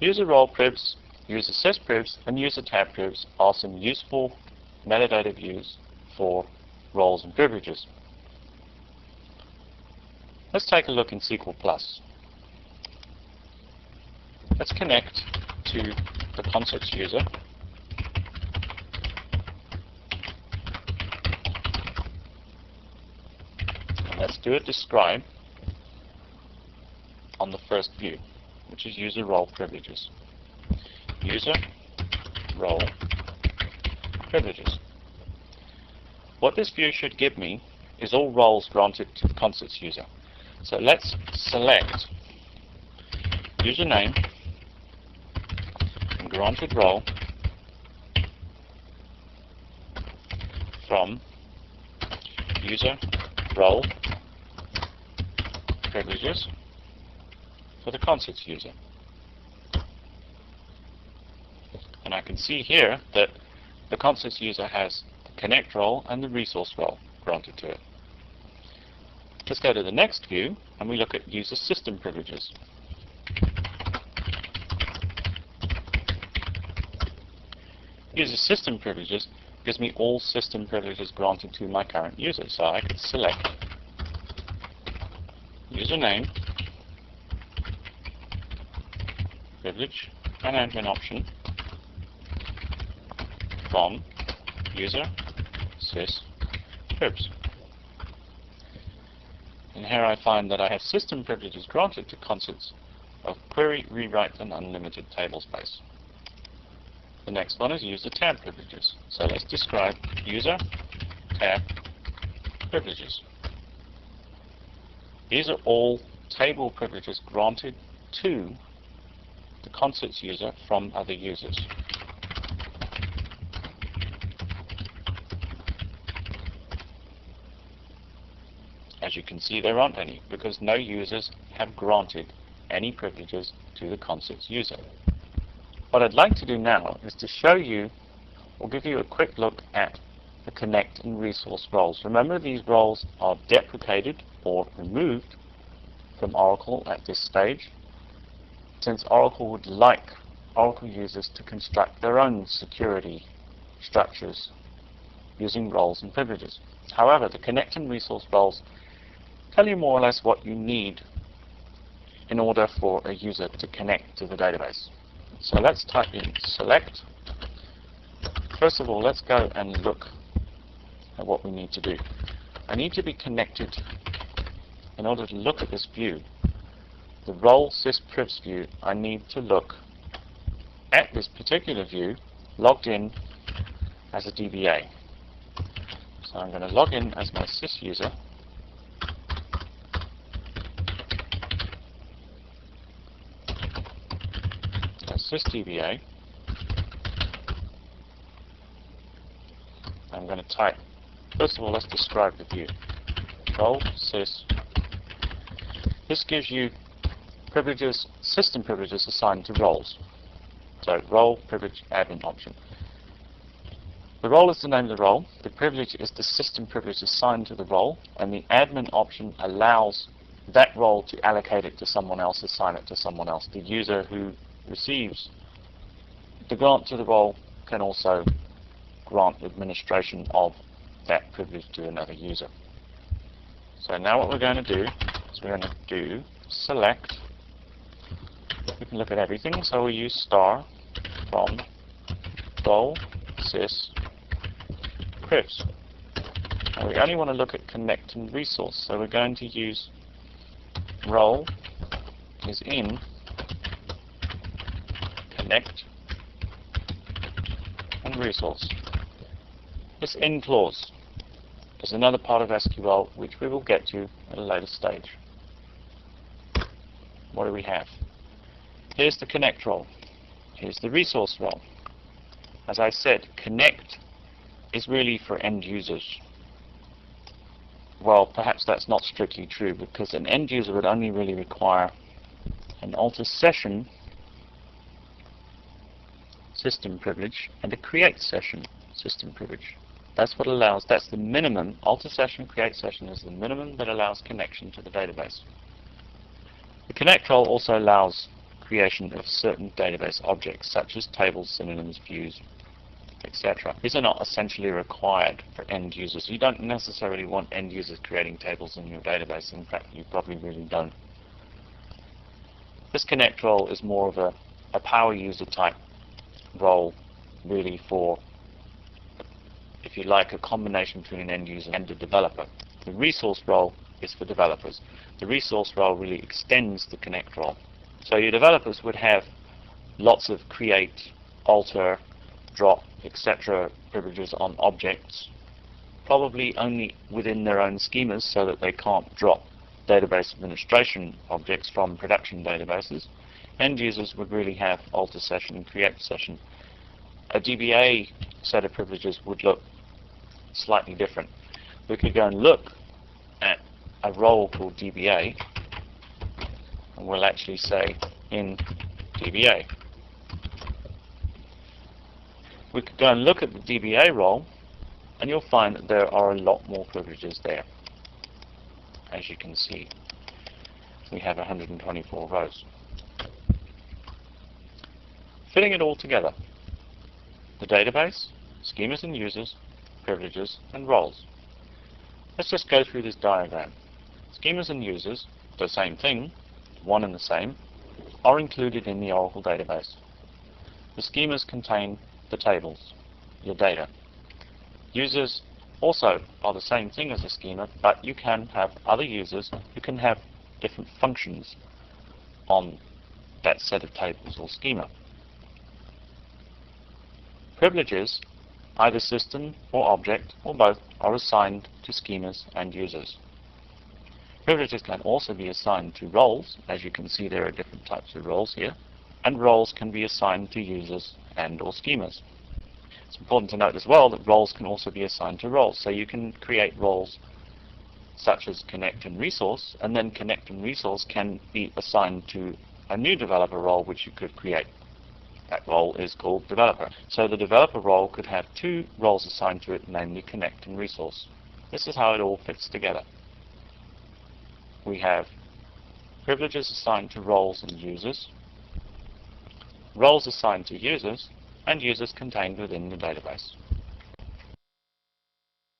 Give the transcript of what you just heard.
User role privs, user sys privs, and user tab privs are some useful metadata views for roles and privileges. Let's take a look in SQL+. Let's connect to the concepts user. And let's do a describe on the first view, which is user role privileges. User role privileges. What this view should give me is all roles granted to the concepts user. So let's select username and granted role from user role privileges for the concepts user. And I can see here that the concepts user has the connect role and the resource role granted to it. Let's go to the next view and we look at user system privileges. User system privileges gives me all system privileges granted to my current user. So I could select username, privilege, and admin option from user sys privs. And here I find that I have system privileges granted to concepts of query, rewrite, and unlimited table space. The next one is user tab privileges. So let's describe user tab privileges. These are all table privileges granted to the concepts user from other users. As you can see, there aren't any, because no users have granted any privileges to the concepts user. What I'd like to do now is to show you, or give you a quick look at the connect and resource roles. Remember, these roles are deprecated or removed from Oracle at this stage, since Oracle would like Oracle users to construct their own security structures using roles and privileges. However, the connect and resource roles tell you more or less what you need in order for a user to connect to the database. So let's type in select. First of all, let's go and look at what we need to do. I need to be connected in order to look at this view. The role sys privs view, I need to look at this particular view logged in as a DBA. So I'm going to log in as my sys user. SysDBA. I'm going to type, first of all, let's describe the view. Role sys. This gives you privileges, system privileges assigned to roles. So role, privilege, admin option. The role is the name of the role, the privilege is the system privilege assigned to the role, and the admin option allows that role to allocate it to someone else, assign it to someone else. The user who receives the grant to the role can also grant administration of that privilege to another user. So now what we're going to do is we're going to do select. We can look at everything, so we use star from role sys privs. And we only want to look at connect and resource, so we're going to use role is in connect and resource. This in clause is another part of SQL which we will get to at a later stage. What do we have? Here's the connect role. Here's the resource role. As I said, connect is really for end users. Well, perhaps that's not strictly true, because an end user would only really require an alter session system privilege and a create session system privilege. That's what allows, that's the minimum. Alter session, create session is the minimum that allows connection to the database. The connect role also allows creation of certain database objects, such as tables, synonyms, views, etc. These are not essentially required for end users. You don't necessarily want end users creating tables in your database. In fact, you probably really don't. This connect role is more of a power user type role, really, for, if you like, a combination between an end user and a developer. The resource role is for developers. The resource role really extends the connect role. So your developers would have lots of create, alter, drop, etc. privileges on objects, probably only within their own schemas so that they can't drop database administration objects from production databases. End users would really have alter session and create session. A DBA set of privileges would look slightly different. We could go and look at a role called DBA, and we'll actually say in DBA. We could go and look at the DBA role, and you'll find that there are a lot more privileges there. As you can see, we have 124 rows. Fitting it all together: the database, schemas and users, privileges, and roles. Let's just go through this diagram. Schemas and users, the same thing, one and the same, are included in the Oracle database. The schemas contain the tables, your data. Users also are the same thing as a schema, but you can have other users who can have different functions on that set of tables or schema. Privileges, either system or object or both, are assigned to schemas and users. Privileges can also be assigned to roles. As you can see, there are different types of roles here, and roles can be assigned to users and or schemas. It's important to note as well that roles can also be assigned to roles. So you can create roles such as connect and resource, and then connect and resource can be assigned to a new developer role which you could create. That role is called developer. So the developer role could have two roles assigned to it, namely connect and resource. This is how it all fits together. We have privileges assigned to roles and users, roles assigned to users, and users contained within the database.